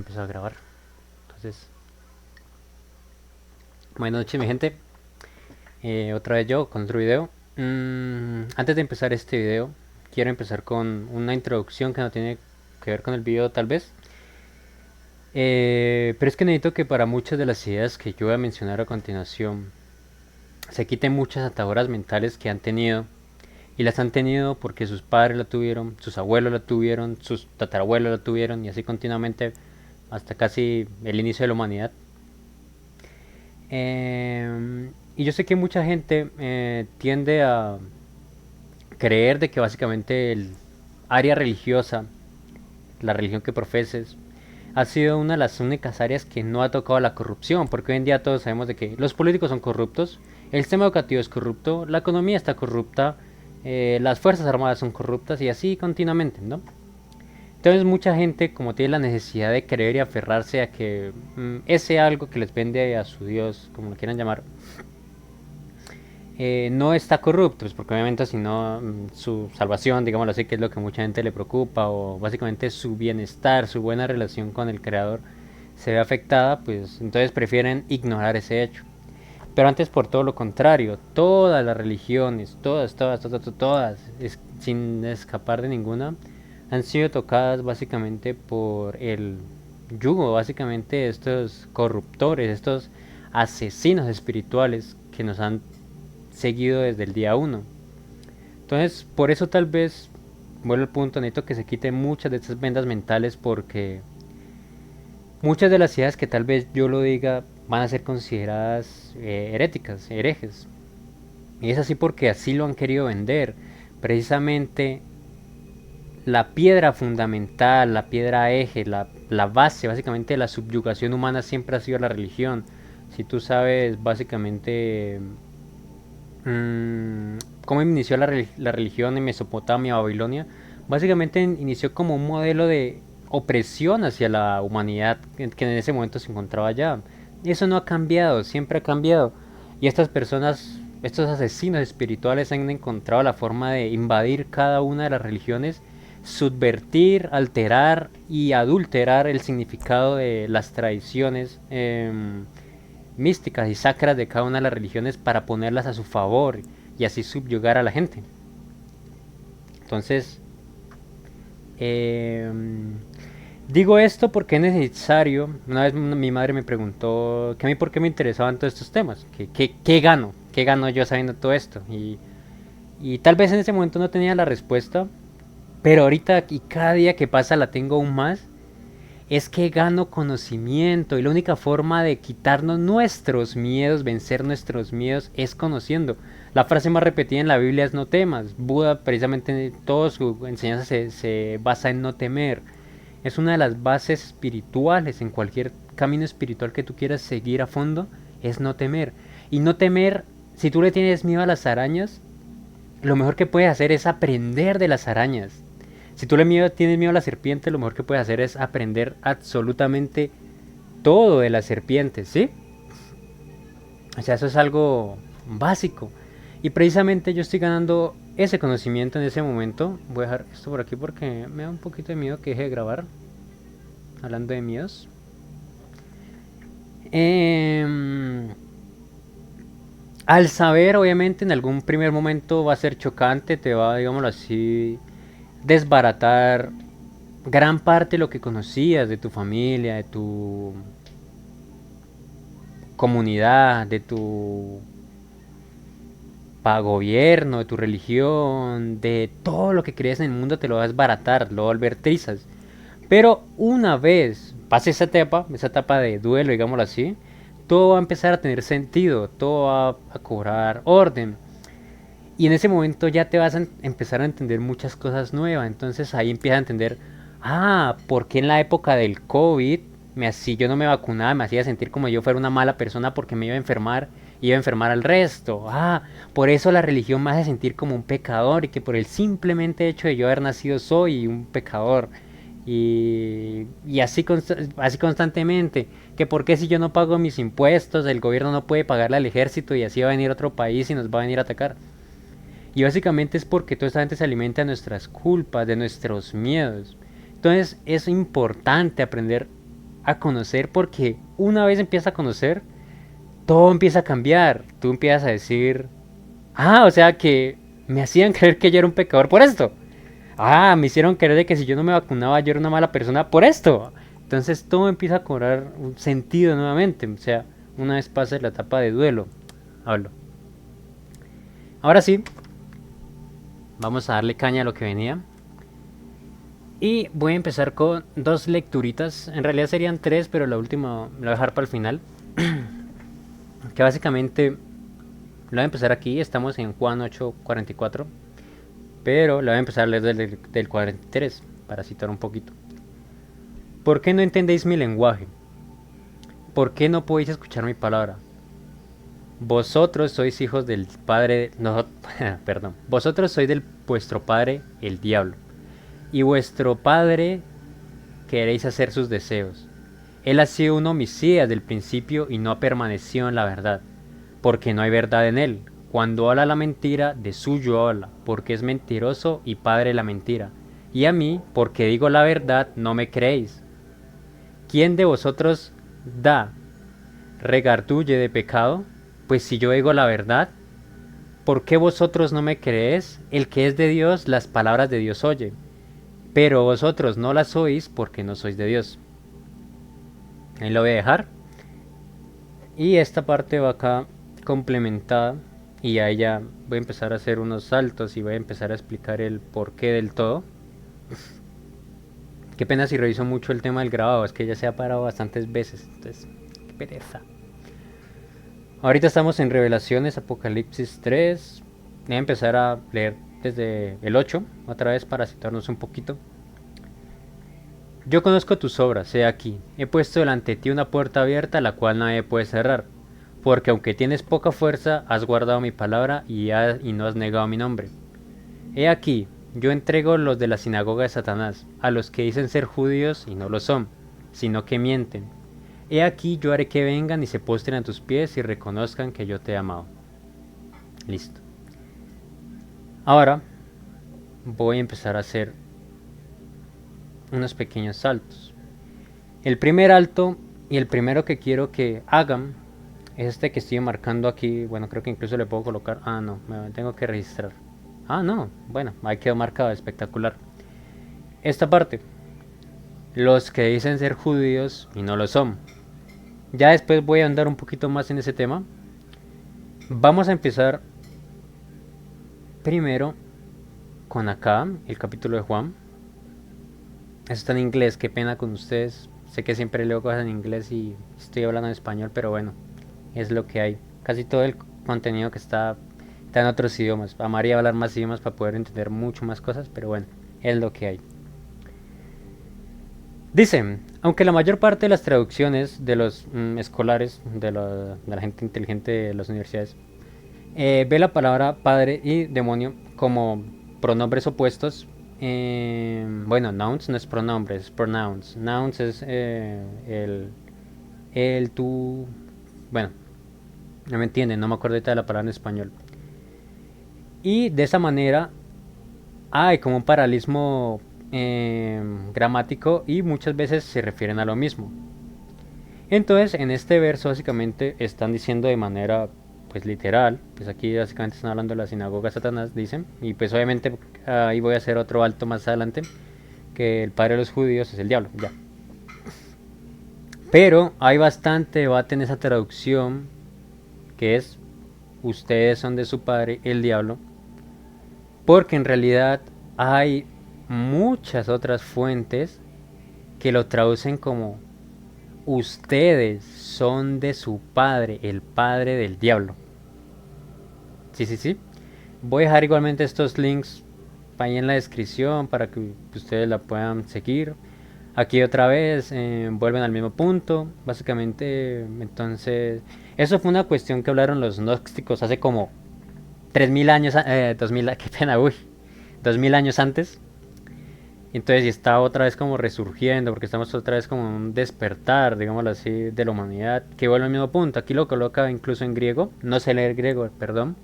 Empezó a grabar. Entonces, buenas noches, mi gente. Otra vez yo con otro video. Antes de empezar este video, quiero empezar con una introducción que no tiene que ver con el video, tal vez. Pero es que necesito que para muchas de las ideas que yo voy a mencionar a continuación se quiten muchas ataduras mentales que han tenido. Y las han tenido porque sus padres la tuvieron, sus abuelos la tuvieron, sus tatarabuelos la tuvieron y así continuamente hasta casi el inicio de la humanidad. Y yo sé que mucha gente tiende a creer de que básicamente el área religiosa, la religión que profeses, ha sido una de las únicas áreas que no ha tocado la corrupción, porque hoy en día todos sabemos de que los políticos son corruptos, el sistema educativo es corrupto, la economía está corrupta, las fuerzas armadas son corruptas y así continuamente, ¿no? Entonces mucha gente como tiene la necesidad de creer y aferrarse a que ese algo que les vende a su Dios, como lo quieran llamar, no está corrupto, pues porque obviamente si no su salvación, digámoslo así, que es lo que mucha gente le preocupa, o básicamente su bienestar, su buena relación con el creador se ve afectada, pues entonces prefieren ignorar ese hecho. Pero antes por todo lo contrario, todas las religiones, todas, sin escapar de ninguna, han sido tocadas básicamente por el yugo, básicamente estos corruptores, estos asesinos espirituales que nos han seguido desde el día uno. Entonces, por eso tal vez, vuelvo al punto, necesito que se quiten muchas de estas vendas mentales porque muchas de las ideas que tal vez yo lo diga van a ser consideradas heréticas, herejes. Y es así porque así lo han querido vender. Precisamente la piedra fundamental, la piedra eje, la base básicamente de la subyugación humana siempre ha sido la religión. Si tú sabes básicamente cómo inició la religión en Mesopotamia, Babilonia, básicamente inició como un modelo de opresión hacia la humanidad que en ese momento se encontraba allá. Y eso no ha cambiado, siempre ha cambiado. Y estas personas, estos asesinos espirituales han encontrado la forma de invadir cada una de las religiones, subvertir, alterar y adulterar el significado de las tradiciones místicas y sacras de cada una de las religiones para ponerlas a su favor y así subyugar a la gente. Entonces, eh, digo esto porque es necesario. Una vez mi madre me preguntó que a mí por qué me interesaban todos estos temas, qué gano, qué gano yo sabiendo todo esto. Y tal vez en ese momento no tenía la respuesta, pero ahorita y cada día que pasa la tengo aún más. Es que gano conocimiento y la única forma de quitarnos nuestros miedos, vencer nuestros miedos, es conociendo. La frase más repetida en la Biblia es no temas. Buda precisamente toda su enseñanza se basa en no temer. Es una de las bases espirituales en cualquier camino espiritual que tú quieras seguir a fondo, es no temer. Y no temer, si tú le tienes miedo a las arañas, lo mejor que puedes hacer es aprender de las arañas. Si tú tienes miedo a la serpiente, lo mejor que puedes hacer es aprender absolutamente todo de las serpientes, ¿sí? O sea, eso es algo básico. Y precisamente yo estoy ganando ese conocimiento en ese momento. Voy a dejar esto por aquí porque me da un poquito de miedo que deje de grabar. Hablando de miedos. Al saber, obviamente, en algún primer momento va a ser chocante, te va, digámoslo así, desbaratar gran parte de lo que conocías de tu familia, de tu comunidad, de tu gobierno, de tu religión, de todo lo que crees en el mundo, te lo va a desbaratar, lo va a volver trizas. Pero una vez pase esa etapa de duelo, digámoslo así, todo va a empezar a tener sentido, todo va a cobrar orden. Y en ese momento ya te vas a empezar a entender muchas cosas nuevas. Entonces ahí empiezas a entender, ¿por qué en la época del COVID, si yo no me vacunaba, me hacía sentir como yo fuera una mala persona porque me iba a enfermar y iba a enfermar al resto? Por eso la religión me hace sentir como un pecador y que por el simplemente hecho de yo haber nacido soy un pecador. Y así, así constantemente, que por qué si yo no pago mis impuestos, el gobierno no puede pagarle al ejército y así va a venir otro país y nos va a venir a atacar. Y básicamente es porque toda esta gente se alimenta de nuestras culpas, de nuestros miedos. Entonces es importante aprender a conocer, porque una vez empiezas a conocer, todo empieza a cambiar. Tú empiezas a decir, ah, o sea que me hacían creer que yo era un pecador por esto. Ah, me hicieron creer de que si yo no me vacunaba yo era una mala persona por esto. Entonces todo empieza a cobrar un sentido nuevamente. O sea, una vez pasa la etapa de duelo. Hablo. Ahora sí, vamos a darle caña a lo que venía. Y voy a empezar con dos lecturitas. En realidad serían tres, pero la última la voy a dejar para el final. Que básicamente la voy a empezar aquí. Estamos en Juan 8:44. Pero la voy a empezar a leer del 43 para citar un poquito. ¿Por qué no entendéis mi lenguaje? ¿Por qué no podéis escuchar mi palabra? Vosotros sois hijos del padre, no, perdón, vosotros sois del vuestro padre el diablo, y vuestro padre queréis hacer sus deseos. Él ha sido un homicida del principio y no ha permanecido en la verdad, porque no hay verdad en él. Cuando habla la mentira, de suyo habla, porque es mentiroso y padre de la mentira. Y a mí, porque digo la verdad, no me creéis. ¿Quién de vosotros da regardulle de pecado? Pues si yo digo la verdad, ¿por qué vosotros no me creéis? El que es de Dios, las palabras de Dios oye, pero vosotros no las oís porque no sois de Dios. Ahí lo voy a dejar. Y esta parte va acá complementada. Y ahí ya voy a empezar a hacer unos saltos y voy a empezar a explicar el porqué del todo. Qué pena si reviso mucho el tema del grabado, es que ya se ha parado bastantes veces. Entonces, qué pereza. Ahorita estamos en Revelaciones, Apocalipsis 3. Voy a empezar a leer desde el 8, otra vez para citarnos un poquito. Yo conozco tus obras, he aquí, he puesto delante de ti una puerta abierta la cual nadie puede cerrar, porque aunque tienes poca fuerza, has guardado mi palabra y no has negado mi nombre. He aquí, yo entrego los de la sinagoga de Satanás, a los que dicen ser judíos y no lo son, sino que mienten. He aquí, yo haré que vengan y se postren a tus pies y reconozcan que yo te he amado. Listo. Ahora voy a empezar a hacer unos pequeños saltos. El primer alto y el primero que quiero que hagan es este que estoy marcando aquí. Bueno, creo que incluso le puedo colocar. Ah, no, me tengo que registrar. Ah, no, bueno, ahí quedó marcado, espectacular. Esta parte, los que dicen ser judíos y no lo son. Ya después voy a andar un poquito más en ese tema. Vamos a empezar primero con acá, el capítulo de Juan. Eso está en inglés, qué pena con ustedes. Sé que siempre leo cosas en inglés y estoy hablando en español, pero bueno, es lo que hay. Casi todo el contenido que está en otros idiomas. Amaría hablar más idiomas para poder entender mucho más cosas, pero bueno, es lo que hay. Dicen, aunque la mayor parte de las traducciones de los escolares, de la gente inteligente de las universidades, ve la palabra padre y demonio como pronombres opuestos. Bueno, nouns no es pronombres, es pronouns. Nouns es el, tú. Bueno, no me entienden, no me acuerdo ahorita de la palabra en español. Y de esa manera hay como un paralelismo gramático y muchas veces se refieren a lo mismo. Entonces, en este verso básicamente están diciendo de manera pues literal, pues aquí básicamente están hablando de la sinagoga de Satanás, dicen, y pues obviamente ahí voy a hacer otro alto más adelante, que el padre de los judíos es el diablo, ya. Pero hay bastante debate en esa traducción, que es, ustedes son de su padre el diablo, porque en realidad hay muchas otras fuentes que lo traducen como ustedes son de su padre, el padre del diablo. Sí, sí, sí. Voy a dejar igualmente estos links ahí en la descripción para que ustedes la puedan seguir. Aquí otra vez vuelven al mismo punto. Básicamente, entonces, eso fue una cuestión que hablaron los gnósticos hace como 3000 años, 2000, qué pena, uy, 2000 años antes. Entonces, y está otra vez como resurgiendo, porque estamos otra vez como en un despertar, digámoslo así, de la humanidad, que vuelve al mismo punto. Aquí lo coloca incluso en griego, no sé leer griego, perdón,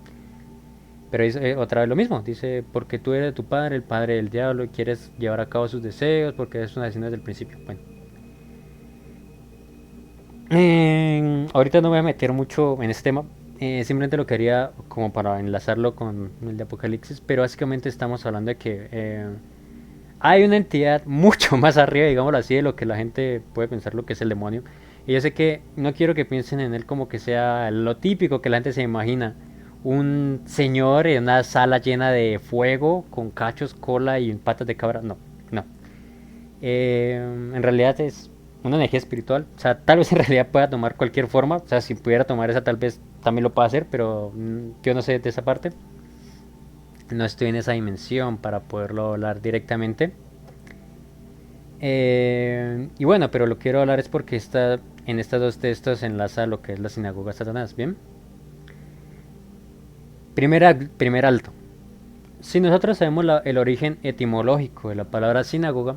pero dice otra vez lo mismo, dice, porque tú eres de tu padre, el padre del diablo, y quieres llevar a cabo sus deseos, porque es una decisión desde el principio. Bueno, Ahorita no me voy a meter mucho en este tema. Simplemente lo quería como para enlazarlo con el de Apocalipsis, pero básicamente estamos hablando de que hay una entidad mucho más arriba, digámoslo así, de lo que la gente puede pensar lo que es el demonio. Y yo sé que no quiero que piensen en él como que sea lo típico que la gente se imagina. Un señor en una sala llena de fuego, con cachos, cola y patas de cabra. No, no. En realidad es una energía espiritual. O sea, tal vez en realidad pueda tomar cualquier forma. O sea, si pudiera tomar esa, tal vez también lo pueda hacer, pero yo no sé de esa parte. No estoy en esa dimensión para poderlo hablar directamente. Y bueno, pero lo quiero hablar es porque en estas dos textos enlaza lo que es la sinagoga de Satanás. Bien, primer alto. Si nosotros sabemos el origen etimológico de la palabra sinagoga,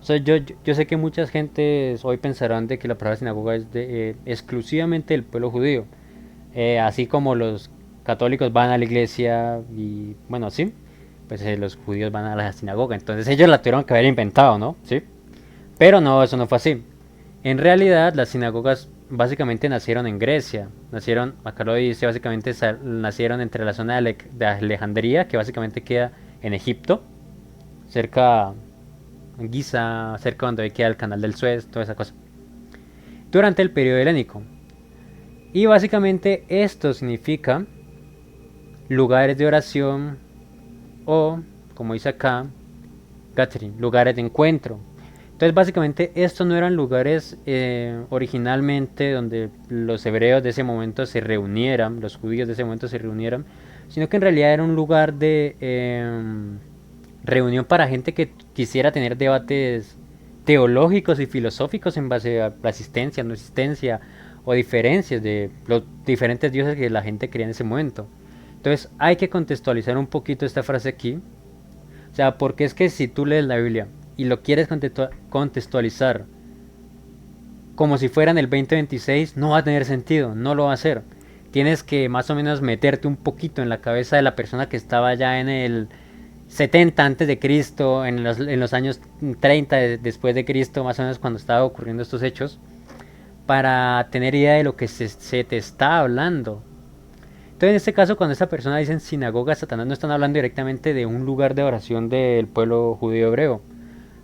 o sea, yo sé que muchas gentes hoy pensarán de que la palabra sinagoga es exclusivamente del pueblo judío, así como los católicos van a la iglesia y bueno, sí, pues los judíos van a la sinagoga, entonces ellos la tuvieron que haber inventado, ¿no? Sí, pero no, eso no fue así. En realidad, las sinagogas básicamente nacieron en Grecia. Nacieron, acá lo dice, básicamente nacieron entre la zona de Alejandría, que básicamente queda en Egipto, cerca en Giza, cerca donde queda el canal del Suez, toda esa cosa. Durante el periodo helénico. Y básicamente esto significa lugares de oración o, como dice acá, gathering, lugares de encuentro. Entonces básicamente estos no eran lugares originalmente donde los hebreos de ese momento se reunieran, los judíos de ese momento se reunieran, sino que en realidad era un lugar de reunión para gente que quisiera tener debates teológicos y filosóficos en base a la existencia, no existencia o diferencias de los diferentes dioses que la gente creía en ese momento. Entonces hay que contextualizar un poquito esta frase aquí. O sea, porque es que si tú lees la Biblia y lo quieres contextualizar como si fuera en el 2026, no va a tener sentido, no lo va a hacer. Tienes que más o menos meterte un poquito en la cabeza de la persona que estaba ya en el 70 antes de Cristo, en los años 30 después de Cristo, más o menos cuando estaban ocurriendo estos hechos, para tener idea de lo que se te está hablando. Entonces, en este caso, cuando esta persona dice sinagoga, Satanás no están hablando directamente de un lugar de oración del pueblo judío hebreo.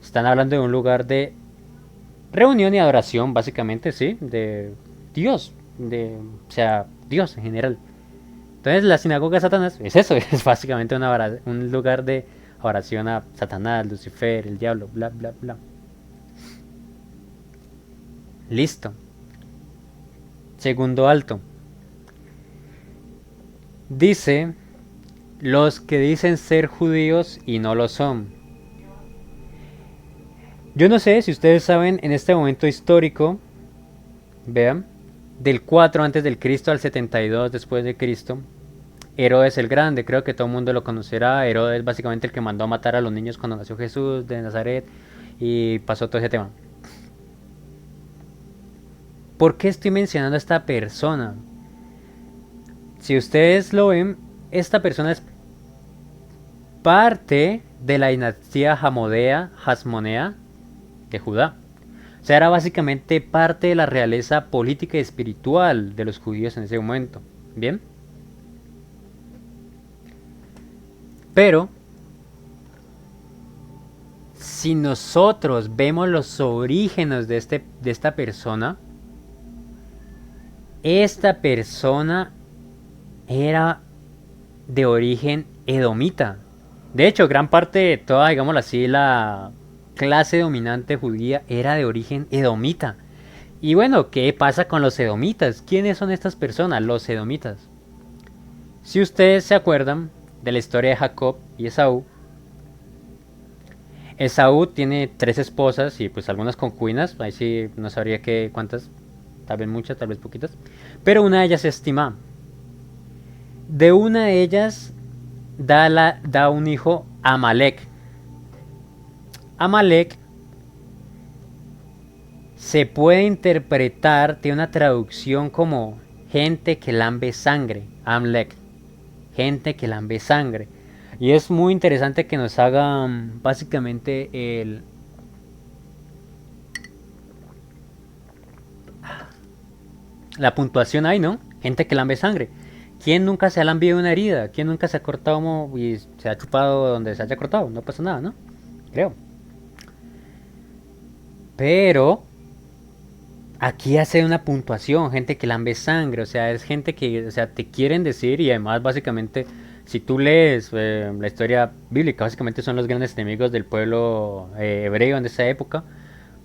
Están hablando de un lugar de reunión y adoración, básicamente, sí, de Dios, o sea, Dios en general. Entonces, la sinagoga de Satanás es eso, es básicamente un lugar de oración a Satanás, Lucifer, el diablo, bla, bla, bla. Listo. Segundo alto. Dice los que dicen ser judíos y no lo son. Yo no sé si ustedes saben en este momento histórico, vean, del 4 antes del Cristo al 72 después de Cristo, Herodes el Grande, creo que todo el mundo lo conocerá. Herodes básicamente el que mandó a matar a los niños cuando nació Jesús de Nazaret y pasó todo ese tema. ¿Por qué estoy mencionando a esta persona? Si ustedes lo ven, esta persona es parte de la dinastía Hasmonea de Judá. O sea, era básicamente parte de la realeza política y espiritual de los judíos en ese momento. ¿Bien? Pero, si nosotros vemos los orígenes de esta persona era de origen edomita. De hecho, gran parte de toda, digámoslo así, la clase dominante judía era de origen edomita. Y bueno, ¿qué pasa con los edomitas? ¿Quiénes son estas personas? Los edomitas. Si ustedes se acuerdan de la historia de Jacob y Esaú, Esaú tiene tres esposas y pues algunas concubinas, ahí sí no sabría qué cuántas, tal vez muchas, tal vez poquitas, pero una de ellas es Timá. De una de ellas da un hijo Amalek. Amalek se puede interpretar, tiene una traducción como gente que lambe sangre, Amlek, gente que lambe sangre. Y es muy interesante que nos hagan básicamente la puntuación hay, ¿no? Gente que lambe sangre. ¿Quién nunca se ha lambido una herida? ¿Quién nunca se ha cortado y se ha chupado donde se haya cortado? No pasa nada, ¿no? Creo. Pero aquí hace una puntuación, gente que lambe sangre, o sea, es gente que, o sea, te quieren decir y además básicamente, si tú lees la historia bíblica, básicamente son los grandes enemigos del pueblo hebreo en esa época,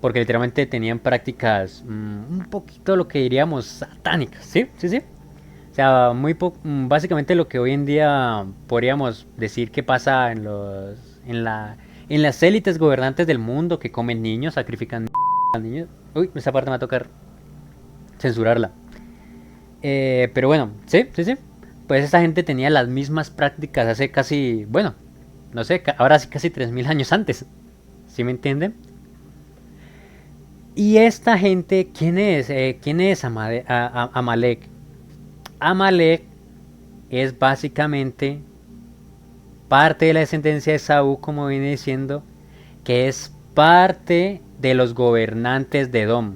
porque literalmente tenían prácticas un poquito lo que diríamos satánicas, ¿sí? Sí, sí. O sea, básicamente lo que hoy en día podríamos decir que pasa en la, en las élites gobernantes del mundo que comen niños, sacrifican niños. Uy, esa parte me va a tocar censurarla. Pero bueno, sí, sí, sí. Pues esa gente tenía las mismas prácticas hace casi, bueno, no sé, ahora sí casi 3000 años antes. ¿Sí me entienden? Y esta gente, ¿quién es Amalek? Amalek es básicamente parte de la descendencia de Saúl, como viene diciendo, que es parte de los gobernantes de Edom.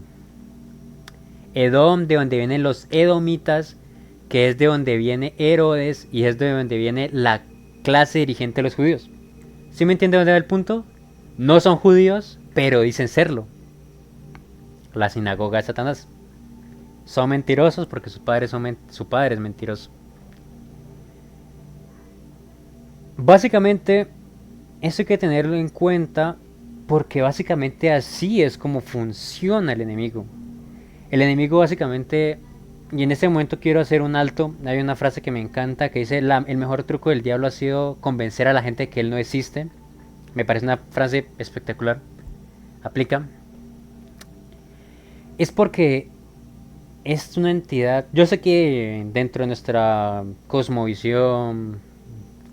Edom, de donde vienen los edomitas, que es de donde viene Herodes y es de donde viene la clase dirigente de los judíos. ¿Sí me entiende dónde va el punto? No son judíos, pero dicen serlo. La sinagoga de Satanás. Son mentirosos porque su padre es mentiroso. Básicamente, eso hay que tenerlo en cuenta porque básicamente así es como funciona el enemigo. El enemigo básicamente, y en este momento quiero hacer un alto, hay una frase que me encanta que dice, el mejor truco del diablo ha sido convencer a la gente de que él no existe. Me parece una frase espectacular. Aplica. Es porque es una entidad, yo sé que dentro de nuestra cosmovisión,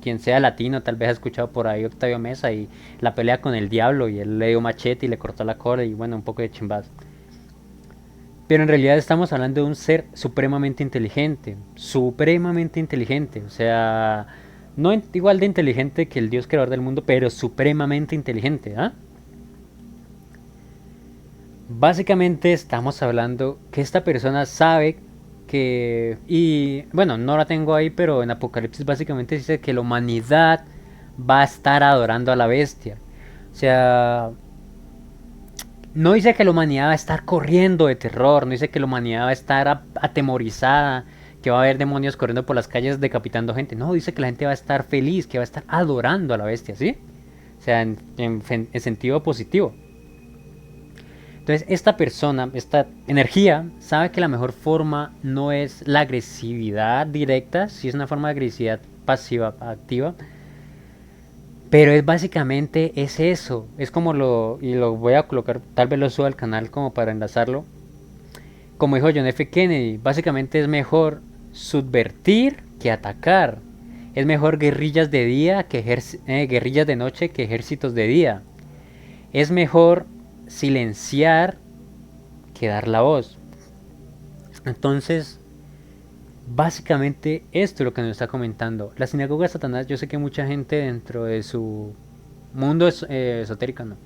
quien sea latino tal vez ha escuchado por ahí Octavio Mesa y la pelea con el diablo y él le dio machete y le cortó la corda y bueno, un poco de chimbas. Pero en realidad estamos hablando de un ser supremamente inteligente, o sea, no igual de inteligente que el Dios creador del mundo, pero supremamente inteligente, ¿ah? Básicamente estamos hablando que esta persona sabe que, y bueno, no la tengo ahí, pero en Apocalipsis básicamente dice que la humanidad va a estar adorando a la bestia. O sea, no dice que la humanidad va a estar corriendo de terror, no dice que la humanidad va a estar atemorizada, que va a haber demonios corriendo por las calles decapitando gente. No, dice que la gente va a estar feliz, que va a estar adorando a la bestia, ¿sí? O sea, en sentido positivo. Entonces, esta persona, esta energía, sabe que la mejor forma no es la agresividad directa, si es una forma de agresividad pasiva, activa, pero es básicamente es eso, es como y lo voy a colocar, tal vez lo suba al canal como para enlazarlo, como dijo John F. Kennedy, básicamente es mejor subvertir que atacar, es mejor guerrillas de día que guerrillas de noche que ejércitos de día, es mejor silenciar que dar la voz. Entonces, básicamente esto es lo que nos está comentando. La sinagoga de Satanás, yo sé que mucha gente dentro de su mundo esotérico, ¿no?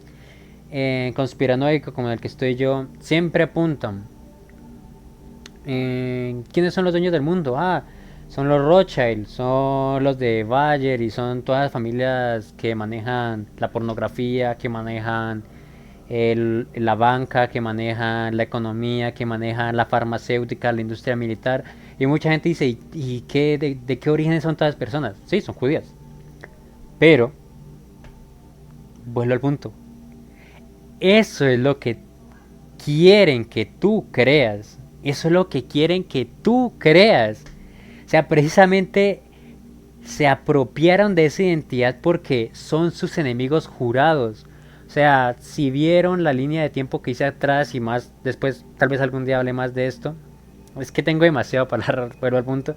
Conspiranoico como el que estoy yo, siempre apuntan. ¿Quiénes son los dueños del mundo? Ah, son los Rothschild, son los de Bayer y son todas las familias que manejan la pornografía, que manejan la banca, que manejan la economía, que manejan la farmacéutica, la industria militar. Y mucha gente dice, ¿y qué, de qué orígenes son todas las personas? Sí, son judías. Pero, vuelvo al punto. Eso es lo que quieren que tú creas. Eso es lo que quieren que tú creas. O sea, precisamente se apropiaron de esa identidad porque son sus enemigos jurados. O sea, si vieron la línea de tiempo que hice atrás y más, después tal vez algún día hable más de esto. Es que tengo demasiado para vuelvo al punto.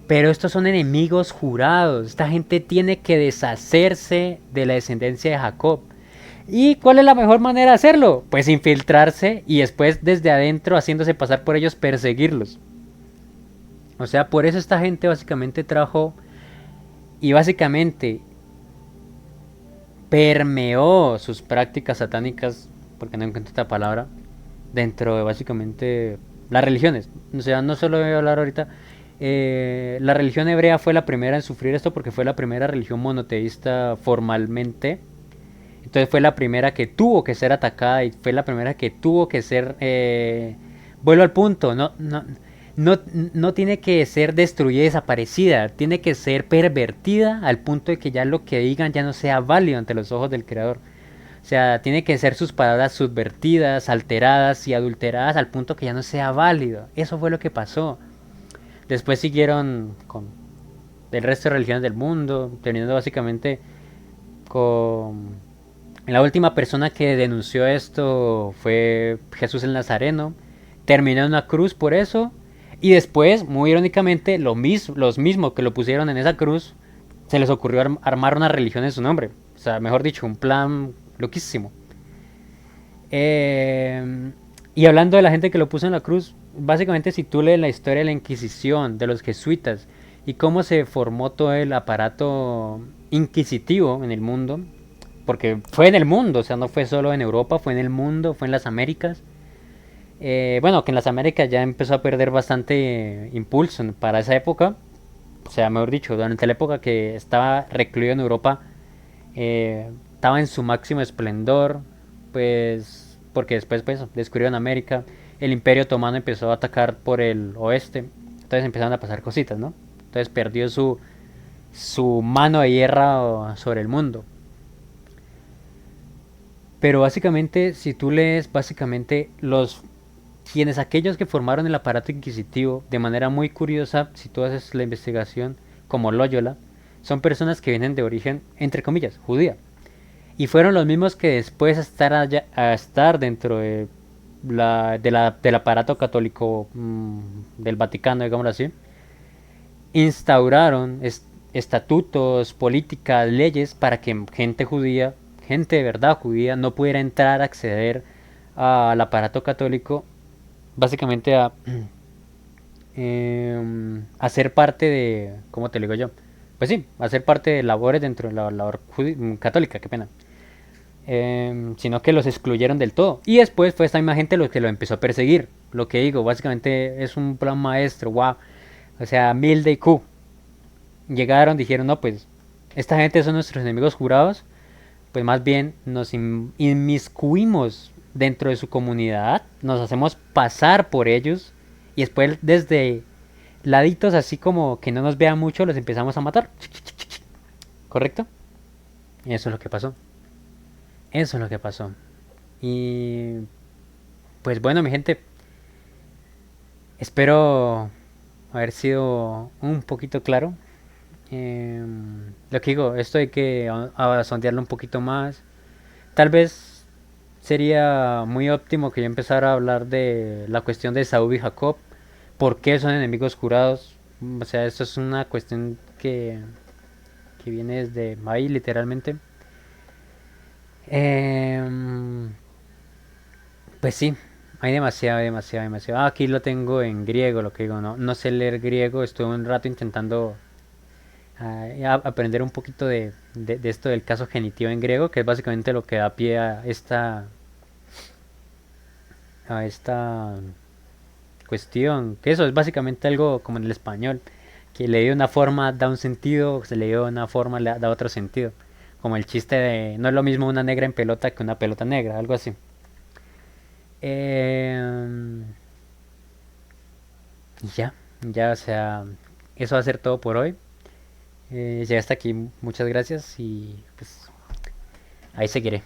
Pero estos son enemigos jurados. Esta gente tiene que deshacerse de la descendencia de Jacob. ¿Y cuál es la mejor manera de hacerlo? Pues infiltrarse y después desde adentro haciéndose pasar por ellos perseguirlos. O sea, por eso esta gente básicamente trajo y básicamente permeó sus prácticas satánicas, porque no encuentro esta palabra, dentro de básicamente las religiones, o sea, no solo voy a hablar ahorita, la religión hebrea fue la primera en sufrir esto porque fue la primera religión monoteísta formalmente. Entonces fue la primera que tuvo que ser atacada y fue la primera que tuvo que ser... vuelvo al punto, no tiene que ser destruida y desaparecida, tiene que ser pervertida al punto de que ya lo que digan ya no sea válido ante los ojos del creador. O sea, tiene que ser sus palabras subvertidas, alteradas y adulteradas al punto que ya no sea válido. Eso fue lo que pasó. Después siguieron con el resto de religiones del mundo, teniendo básicamente con... La última persona que denunció esto fue Jesús el Nazareno. Terminó en una cruz por eso. Y después, muy irónicamente, los mismos que lo pusieron en esa cruz, se les ocurrió armar una religión en su nombre. O sea, mejor dicho, un plan loquísimo. Y hablando de la gente que lo puso en la cruz, básicamente si tú lees la historia de la Inquisición, de los jesuitas, y cómo se formó todo el aparato inquisitivo en el mundo, porque fue en el mundo, o sea, no fue solo en Europa, fue en el mundo, fue en las Américas. Bueno, que en las Américas ya empezó a perder bastante impulso para esa época, o sea, mejor dicho, durante la época que estaba recluido en Europa, estaba en su máximo esplendor, pues, porque después pues, descubrieron América, el Imperio Otomano empezó a atacar por el oeste, entonces empezaron a pasar cositas, ¿no? Entonces perdió su mano de hierro sobre el mundo. Pero básicamente, si tú lees básicamente quienes aquellos que formaron el aparato inquisitivo, de manera muy curiosa, si tú haces la investigación, como Loyola, son personas que vienen de origen, entre comillas, judía. Y fueron los mismos que después a estar dentro del aparato católico del Vaticano, digámoslo así, instauraron estatutos, políticas, leyes para que gente judía, gente de verdad judía, no pudiera entrar, acceder al aparato católico, básicamente a ser parte de, ¿cómo te lo digo yo? Pues sí, a ser parte de labores dentro de la labor católica, qué pena. Sino que los excluyeron del todo. Y después fue esta misma gente lo que lo empezó a perseguir. Lo que digo, básicamente es un plan maestro, wow. O sea, Milde y Q llegaron, dijeron, no, pues esta gente son nuestros enemigos jurados, pues más bien nos inmiscuimos dentro de su comunidad, nos hacemos pasar por ellos y después desde laditos así como que no nos vean mucho los empezamos a matar. ¿Correcto? Eso es lo que pasó. Eso es lo que pasó. Y pues bueno, mi gente, espero haber sido un poquito claro. Lo que digo, esto hay que sondearlo un poquito más. Tal vez sería muy óptimo que yo empezara a hablar de la cuestión de Saúl y Jacob. ¿Por qué son enemigos jurados? O sea, esto es una cuestión que viene desde ahí, literalmente. Pues sí, hay demasiado, demasiado, demasiado. Aquí lo tengo en griego, lo que digo, no sé leer griego. Estuve un rato intentando aprender un poquito de esto del caso genitivo en griego, que es básicamente lo que da pie a esta cuestión. Que eso es básicamente algo como en el español, que le dio una forma da un sentido, se le dio una forma le da otro sentido. Como el chiste de no es lo mismo una negra en pelota que una pelota negra, algo así. Eh, y ya, o sea, eso va a ser todo por hoy. Llegué hasta aquí, muchas gracias y pues ahí seguiré.